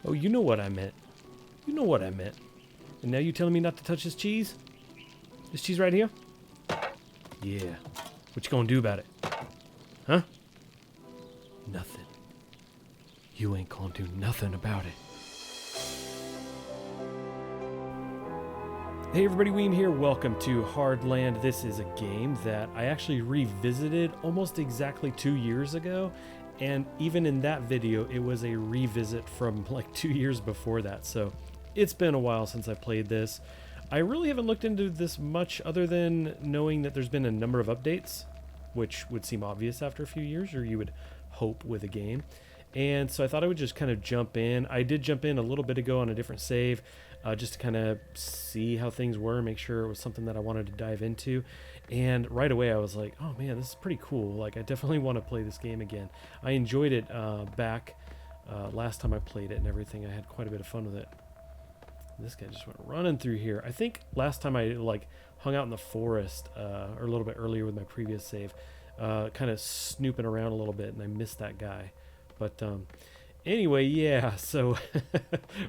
Oh, you know what I meant. You know what I meant. And now you telling me not to touch this cheese? This cheese right here? Yeah. What you gonna do about it? Huh? Nothing. You ain't gonna do nothing about it. Hey everybody, Weem here. Welcome to Hardland. This is a game that I actually revisited almost exactly 2 years ago. And even in that video, it was a revisit from like 2 years before that. So it's been a while since I played this. I really haven't looked into this much other than knowing that there's been a number of updates, which would seem obvious after a few years, or you would hope with a game. And so I thought I would just kind of jump in. I did jump in a little bit ago on a different save, just to kind of see how things were, make sure it was something that I wanted to dive into. And right away I was like, oh man, this is pretty cool. Like, I definitely want to play this game again. I enjoyed it back last time I played it and everything. I had quite a bit of fun with it. This guy just went running through here. I think last time I like hung out in the forest or a little bit earlier with my previous save, kind of snooping around a little bit, and I missed that guy. But anyway, yeah, so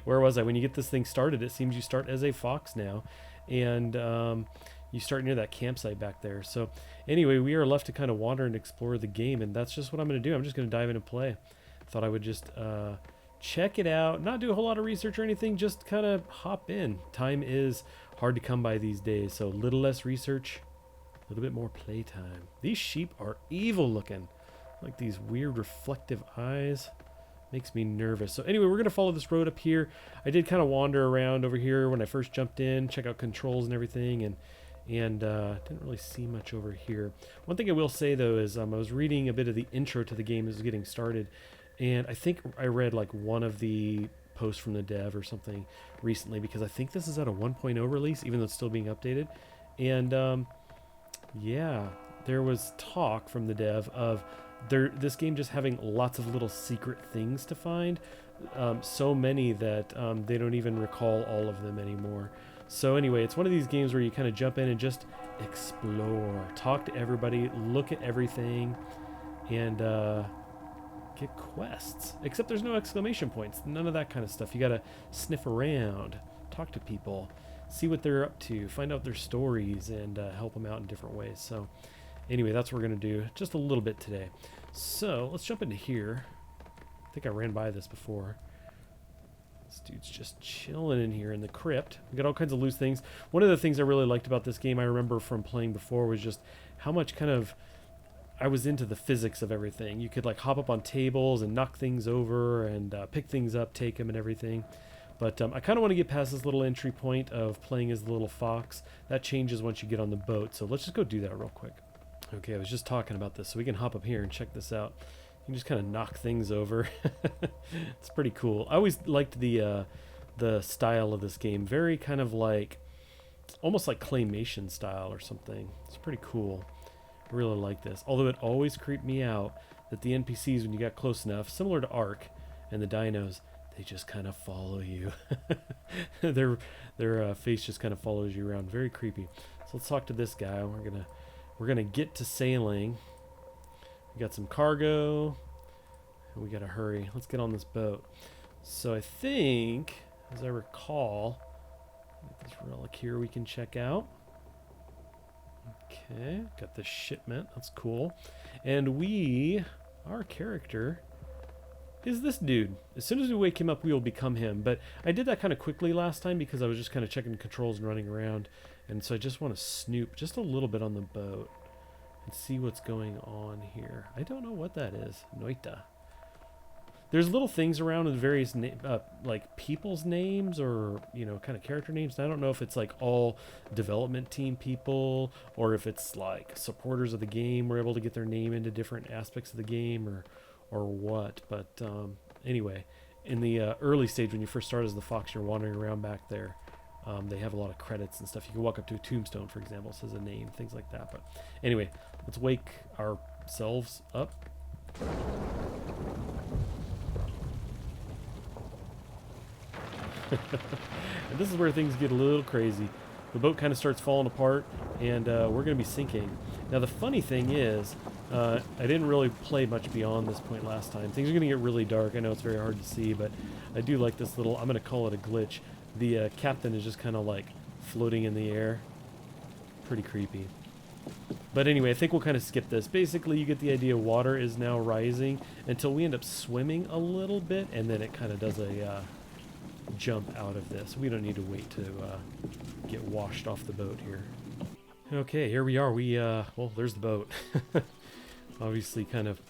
where was I? When you get this thing started, it seems you start as a fox now, and you start near that campsite back there. So anyway, we are left to kind of wander and explore the game, and that's just what I'm going to do. I'm just going to dive in and play. Thought I would just check it out, not do a whole lot of research or anything, just kind of hop in. Time is hard to come by these days, so a little less research, a little bit more playtime. These sheep are evil looking. Like these weird reflective eyes. Makes me nervous. So anyway, we're going to follow this road up here. I did kind of wander around over here when I first jumped in, check out controls and everything, and didn't really see much over here. One thing I will say though is I was reading a bit of the intro to the game as it was getting started, and I think I read like one of the posts from the dev or something recently, because I think this is at a 1.0 release, even though it's still being updated. And yeah, there was talk from the dev of this game just having lots of little secret things to find, so many that they don't even recall all of them anymore. So anyway, it's one of these games where you kind of jump in and just explore, talk to everybody, look at everything, and get quests. Except there's no exclamation points, none of that kind of stuff. You gotta sniff around, talk to people, see what they're up to, find out their stories, and help them out in different ways. So anyway, that's what we're going to do just a little bit today. So let's jump into here. I think I ran by this before. This dude's just chilling in here in the crypt. We got all kinds of loose things. One of the things I really liked about this game, I remember from playing before, was just how much kind of I was into the physics of everything. You could like hop up on tables and knock things over and pick things up, take them and everything. But I kind of want to get past this little entry point of playing as the little fox. That changes once you get on the boat. So let's just go do that real quick. Okay, I was just talking about this, so we can hop up here and check this out. You can just kind of knock things over. It's pretty cool. I always liked the style of this game. Very kind of like, almost like claymation style or something. It's pretty cool. I really like this. Although it always creeped me out that the NPCs, when you got close enough, similar to Ark and the dinos, they just kind of follow you. Their face just kind of follows you around. Very creepy. So let's talk to this guy. We're gonna get to sailing. We got some cargo, and we gotta hurry. Let's get on this boat. So I think, as I recall, this relic here we can check out. Okay, got the shipment. That's cool. And our character is this dude. As soon as we wake him up, we will become him. But I did that kind of quickly last time because I was just kind of checking controls and running around. And so I just want to snoop just a little bit on the boat and see what's going on here. I don't know what that is. Noita. There's little things around with various like people's names or, you know, kind of character names. And I don't know if it's like all development team people or if it's like supporters of the game were able to get their name into different aspects of the game or what. But anyway, in the early stage when you first start as the fox, you're wandering around back there. They have a lot of credits and stuff. You can walk up to a tombstone, for example, it says a name, things like that. But anyway, let's wake ourselves up. And this is where things get a little crazy. the boat kind of starts falling apart, and we're going to be sinking. Now, the funny thing is, I didn't really play much beyond this point last time. Things are going to get really dark. I know it's very hard to see, but I do like this little, I'm going to call it a glitch. The captain is just kind of like floating in the air. Pretty creepy. But anyway, I think we'll kind of skip this. Basically, you get the idea. Water is now rising until we end up swimming a little bit, and then it kind of does a jump out of this. We don't need to wait to get washed off the boat here. Okay, here we are. Well, there's the boat. Obviously kind of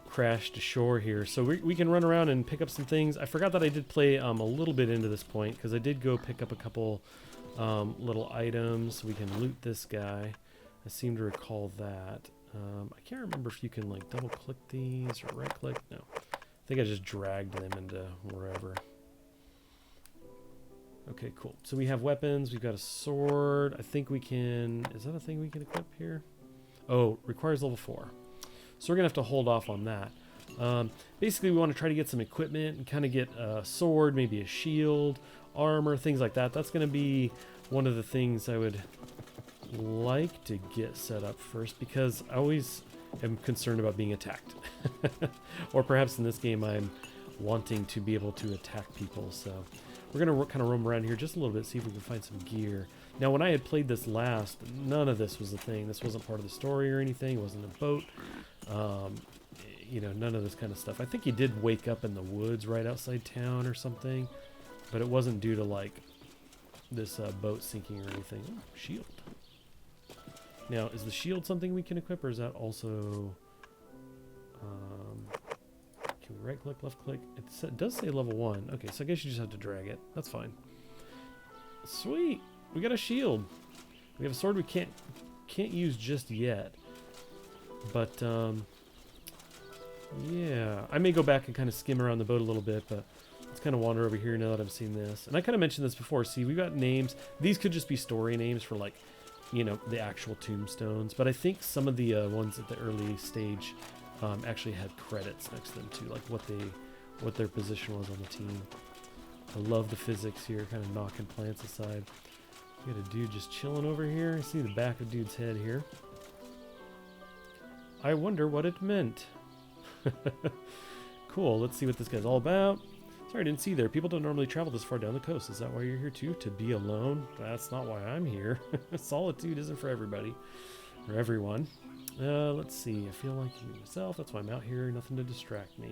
crashed ashore here. So we can run around and pick up some things. I forgot that I did play a little bit into this point, because I did go pick up a couple little items. We can loot this guy. I seem to recall that. I can't remember if you can like double click these or right click. No, I think I just dragged them into wherever. Okay, cool. So we have weapons. We've got a sword. I think we can... Is that a thing we can equip here? Oh, requires level 4. So we're going to have to hold off on that. Basically, we want to try to get some equipment and kind of get a sword, maybe a shield, armor, things like that. That's going to be one of the things I would like to get set up first, because I always am concerned about being attacked. Or perhaps in this game, I'm wanting to be able to attack people, so... We're going to kind of roam around here just a little bit, see if we can find some gear. Now, when I had played this last, none of this was a thing. This wasn't part of the story or anything. It wasn't a boat. You know, none of this kind of stuff. I think you did wake up in the woods right outside town or something, but it wasn't due to, like, this boat sinking or anything. Ooh, shield. Now, is the shield something we can equip, or is that also... Can we right click, left click? It does say level 1. Okay, so I guess you just have to drag it. That's fine. Sweet! We got a shield. We have a sword we can't use just yet. But, yeah. I may go back and kind of skim around the boat a little bit, but let's kind of wander over here now that I've seen this. And I kind of mentioned this before. See, we've got names. These could just be story names for, like, you know, the actual tombstones. But I think some of the ones at the early stage... actually had credits next to them too, like what their position was on the team. I love the physics here, kind of knocking plants aside. We got a dude just chilling over here. I see the back of dude's head here. I wonder what it meant. Cool, let's see what this guy's all about. Sorry, I didn't see there. People don't normally travel this far down the coast. Is that why you're here too? To be alone? That's not why I'm here. Solitude isn't for everybody. Or everyone. Let's see. I feel like myself. That's why I'm out here. Nothing to distract me.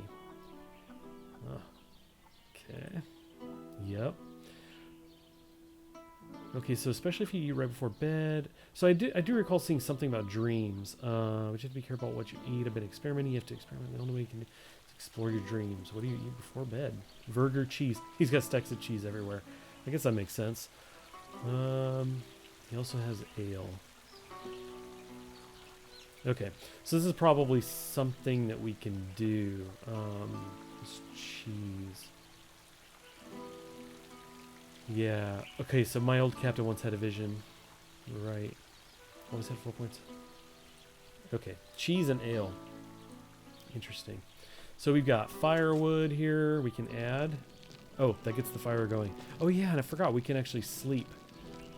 Okay. Yep. Okay, so especially if you eat right before bed. So I do recall seeing something about dreams. But you have to be careful about what you eat. I've been experimenting. You have to experiment. The only way you can explore your dreams. What do you eat before bed? Burger, cheese. He's got stacks of cheese everywhere. I guess that makes sense. He also has ale. Okay, so this is probably something that we can do. This cheese. Yeah, okay, so my old captain once had a vision. Right. Always had 4 points. Okay, cheese and ale. Interesting. So we've got firewood here we can add. Oh, that gets the fire going. Oh yeah, and I forgot we can actually sleep.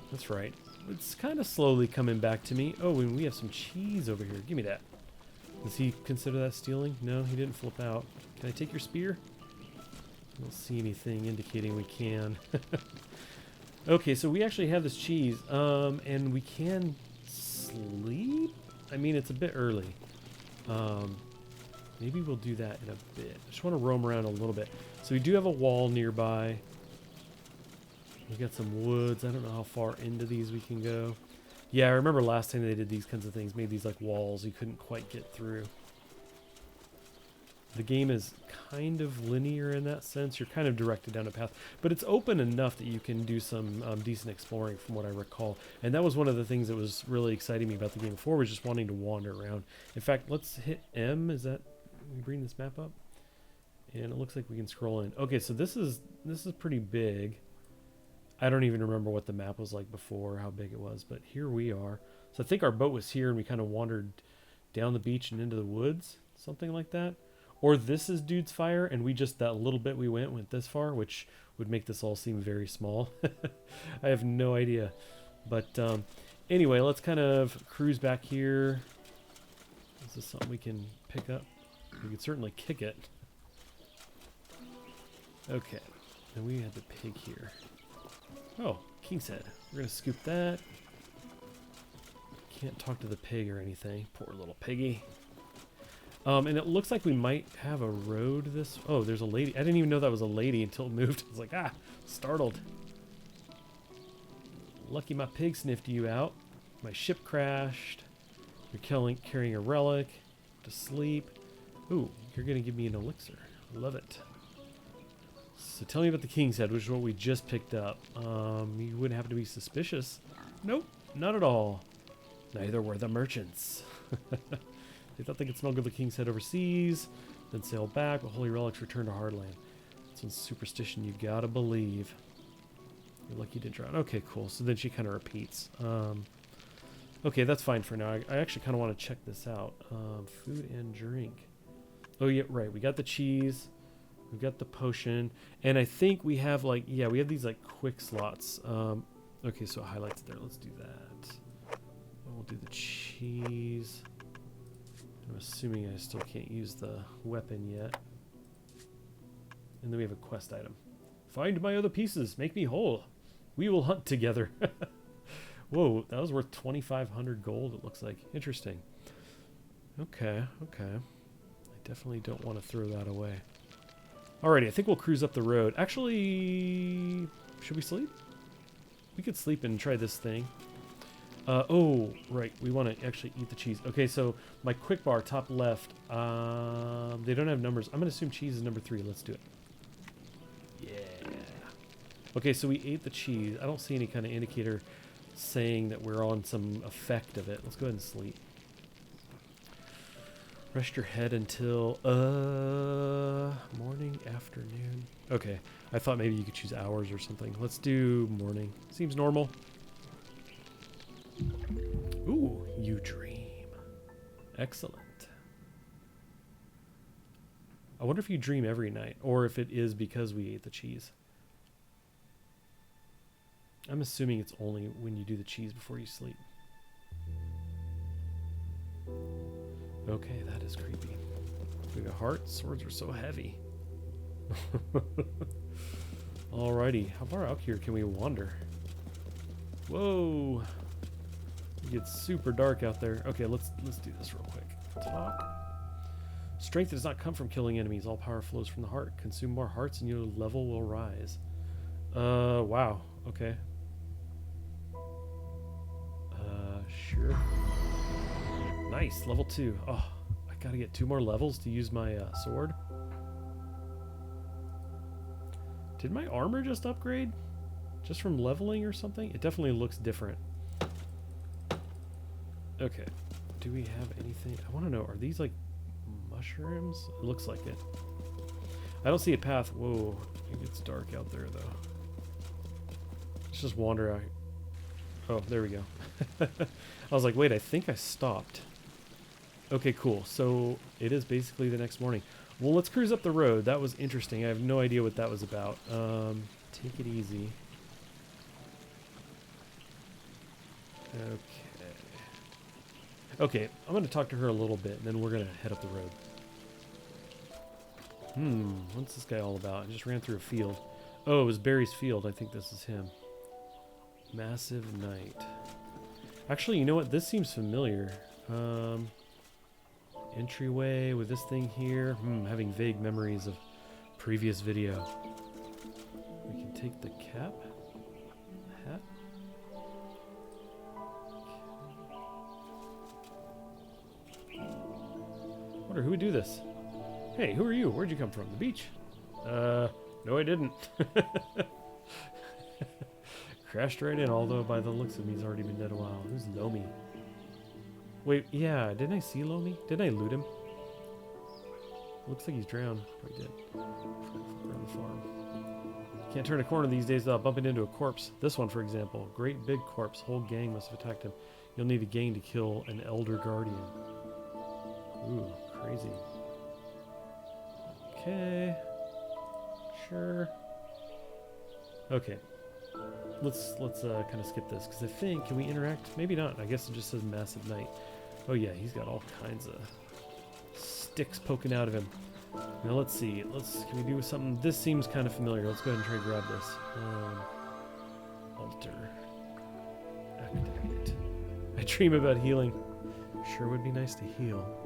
That's right. It's kind of slowly coming back to me. Oh, and we have some cheese over here. Give me that. Does he consider that stealing? No, he didn't flip out. Can I take your spear? I don't see anything indicating we can. Okay, so we actually have this cheese. And we can sleep? I mean, it's a bit early. Maybe we'll do that in a bit. I just want to roam around a little bit. So we do have a wall nearby. We got some woods. I don't know how far into these we can go. Yeah, I remember last time they did these kinds of things, made these like walls you couldn't quite get through. The game is kind of linear in that sense. You're kind of directed down a path, but it's open enough that you can do some decent exploring from what I recall. And that was one of the things that was really exciting me about the game before, was just wanting to wander around. In fact, let's hit M. Is that, we bring this map up? And it looks like we can scroll in. Okay, so this is pretty big. I don't even remember what the map was like before, how big it was, but here we are. So I think our boat was here and we kind of wandered down the beach and into the woods, something like that. Or this is Dude's Fire and we just, that little bit we went this far, which would make this all seem very small. I have no idea. But anyway, let's kind of cruise back here. Is this something we can pick up? We can certainly kick it. Okay, and we have the pig here. Oh, king's head. We're gonna scoop that. Can't talk to the pig or anything. Poor little piggy. And it looks like we might have a road this... Oh, there's a lady. I didn't even know that was a lady until it moved. I was like, ah, startled. Lucky my pig sniffed you out. My ship crashed. You're carrying a relic. To sleep. Ooh, you're going to give me an elixir. Love it. So tell me about the king's head, which is what we just picked up. You wouldn't happen to be suspicious? Nope, not at all. Neither were the merchants. They thought they could smuggle the king's head overseas, then sail back, but holy relics return to Hardland. That's one superstition you gotta believe. You're lucky you didn't drown. Okay, cool. So then she kind of repeats. Okay, that's fine for now. I actually kind of want to check this out. Food and drink. Oh, yeah, right. We got the cheese. We've got the potion. And I think we have, like, yeah, we have these, like, quick slots. Okay, so highlights there. Let's do that. And we'll do the cheese. I'm assuming I still can't use the weapon yet. And then we have a quest item. Find my other pieces. Make me whole. We will hunt together. Whoa, that was worth 2,500 gold, it looks like. Interesting. Okay, okay. I definitely don't want to throw that away. Alrighty, I think we'll cruise up the road. Actually, should we sleep? We could sleep and try this thing. Oh, right. We want to actually eat the cheese. Okay, so my quick bar, top left. They don't have numbers. I'm going to assume cheese is number 3. Let's do it. Yeah. Okay, so we ate the cheese. I don't see any kind of indicator saying that we're on some effect of it. Let's go ahead and sleep. Rest your head until morning, afternoon. Okay, I thought maybe you could choose hours or something. Let's do morning. Seems normal. Ooh, you dream. Excellent. I wonder if you dream every night, or if it is because we ate the cheese. I'm assuming it's only when you do the cheese before you sleep. Okay, that is creepy. We got hearts. Swords are so heavy. Alrighty, how far out here can we wander? Whoa. It gets super dark out there. Okay, let's do this real quick. Talk. Strength does not come from killing enemies. All power flows from the heart. Consume more hearts and your level will rise. Wow. Okay. Sure. Nice, level 2. Oh, I gotta get 2 more levels to use my sword. Did my armor just upgrade? Just from leveling or something? It definitely looks different. Okay. Do we have anything? I want to know, are these like mushrooms? It looks like it. I don't see a path. Whoa, it gets dark out there though. Let's just wander out. Oh, there we go. I was like, wait, I think I stopped. Okay, cool. So it is basically the next morning. Well, let's cruise up the road. That was interesting. I have no idea what that was about. Take it easy. Okay. Okay, I'm going to talk to her a little bit, and then we're going to head up the road. What's this guy all about? I just ran through a field. Oh, it was Barry's field. I think this is him. Massive night. Actually, you know what? This seems familiar. Entryway with this thing here. Having vague memories of previous video. We can take the cap. The hat. Wonder who would do this. Hey, who are you? Where'd you come from? The beach? No I didn't. Crashed right in, although by the looks of him, he's already been dead a while. Who's Lomi? Wait, yeah, didn't I see Lomi? Didn't I loot him? Looks like he's drowned. Probably did. Around the farm. Can't turn a corner these days without bumping into a corpse. This one, for example. Great big corpse. Whole gang must have attacked him. You'll need a gang to kill an elder guardian. Ooh, crazy. Okay. Sure. Okay. let's kind of skip this because I think, can we interact? Maybe not. I guess it just says massive knight. Oh yeah, he's got all kinds of sticks poking out of him. Now let's see. Can we do something? This seems kind of familiar. Let's go ahead and try to grab this. Alter. Activate. I dream about healing. Sure would be nice to heal.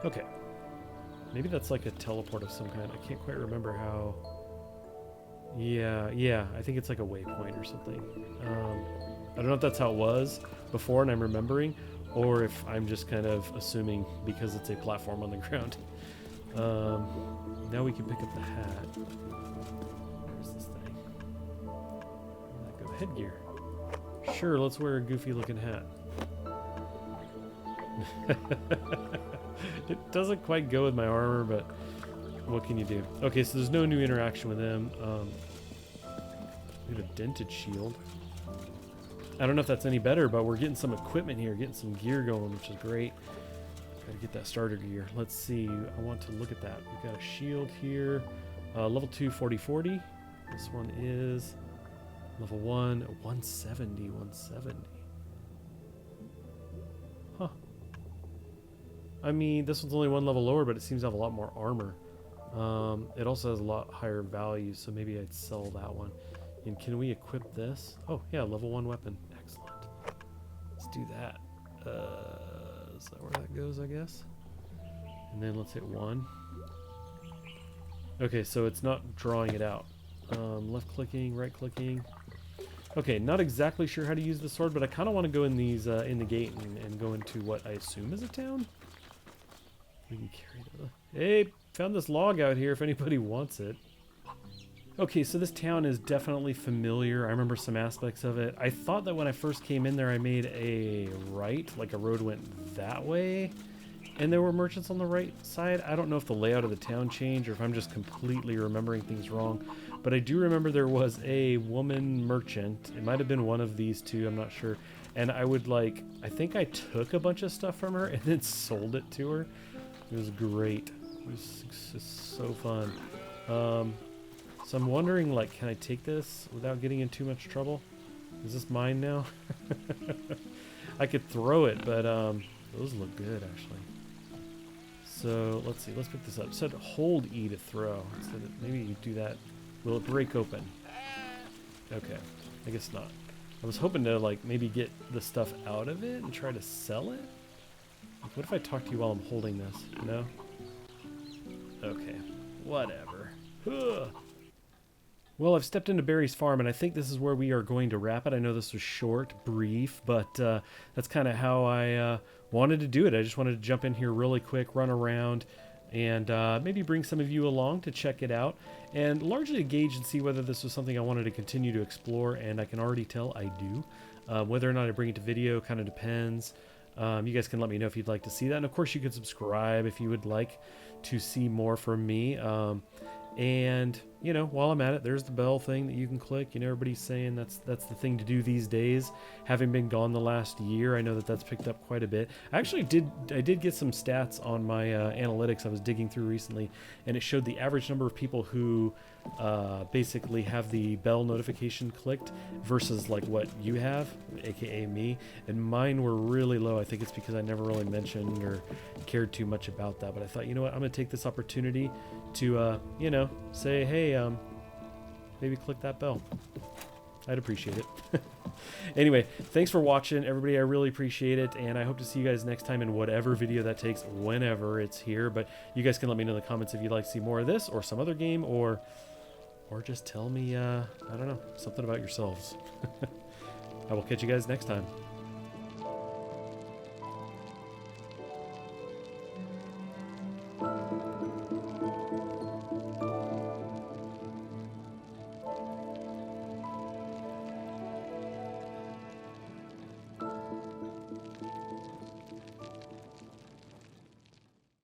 Okay. Maybe that's like a teleport of some kind. I can't quite remember how. Yeah, I think it's like a waypoint or something. I don't know if that's how it was before and I'm remembering, or if I'm just kind of assuming because it's a platform on the ground. Now we can pick up the hat. Where's this thing? Where'd that go? Headgear. Sure, let's wear a goofy looking hat. It doesn't quite go with my armor, but what can you do? Okay, so there's no new interaction with him. We have a dented shield. I don't know if that's any better, but we're getting some equipment here, getting some gear going, which is great. Gotta get that starter gear. Let's see. I want to look at that. We've got a shield here. Level 2, 40-40. This one is level 1, 170, 170. Huh. I mean, this one's only one level lower, but it seems to have a lot more armor. It also has a lot higher value, so maybe I'd sell that one. And can we equip this? Oh, yeah, level 1 weapon. Excellent. Let's do that. Is that where that goes, I guess? And then let's hit 1. Okay, so it's not drawing it out. Left clicking, right clicking. Okay, not exactly sure how to use the sword, but I kind of want to go in these in the gate and go into what I assume is a town. We can carry the... Hey, found this log out here if anybody wants it. Okay, so this town is definitely familiar. I remember some aspects of it. I thought that when I first came in there, I made a right, like a road went that way, and there were merchants on the right side. I don't know if the layout of the town changed or if I'm just completely remembering things wrong, but I do remember there was a woman merchant. It might have been one of these two, I'm not sure. And I would like, I think I took a bunch of stuff from her and then sold it to her. It was great. It was just so fun. So I'm wondering, like, can I take this without getting in too much trouble? Is this mine now? I could throw it, but those look good, actually. So let's see. Let's pick this up. It said hold E to throw. Instead of, maybe you do that. Will it break open? Okay. I guess not. I was hoping to, like, maybe get the stuff out of it and try to sell it. Like, what if I talk to you while I'm holding this? No? Okay. Whatever. Ugh. Well, I've stepped into Barry's farm, and I think this is where we are going to wrap it. I know this was short, brief, but that's kind of how I wanted to do it. I just wanted to jump in here really quick, run around, and maybe bring some of you along to check it out, and largely gauge and see whether this was something I wanted to continue to explore, and I can already tell I do. Whether or not I bring it to video kind of depends. You guys can let me know if you'd like to see that, and of course you can subscribe if you would like to see more from me. And you know, while I'm at it, there's the bell thing that you can click. You know, everybody's saying that's the thing to do these days. Having been gone the last year, I know that that's picked up quite a bit. I did get some stats on my analytics I was digging through recently, and it showed the average number of people who basically have the bell notification clicked versus like what you have, aka me, and mine were really low. I think it's because I never really mentioned or cared too much about that, but I thought, you know what, I'm gonna take this opportunity to you know, say, hey, maybe click that bell. I'd appreciate it. Anyway, thanks for watching, everybody. I really appreciate it, and I hope to see you guys next time in whatever video that takes, whenever it's here. But you guys can let me know in the comments if you'd like to see more of this or some other game, or just tell me, I don't know, something about yourselves. I will catch you guys next time.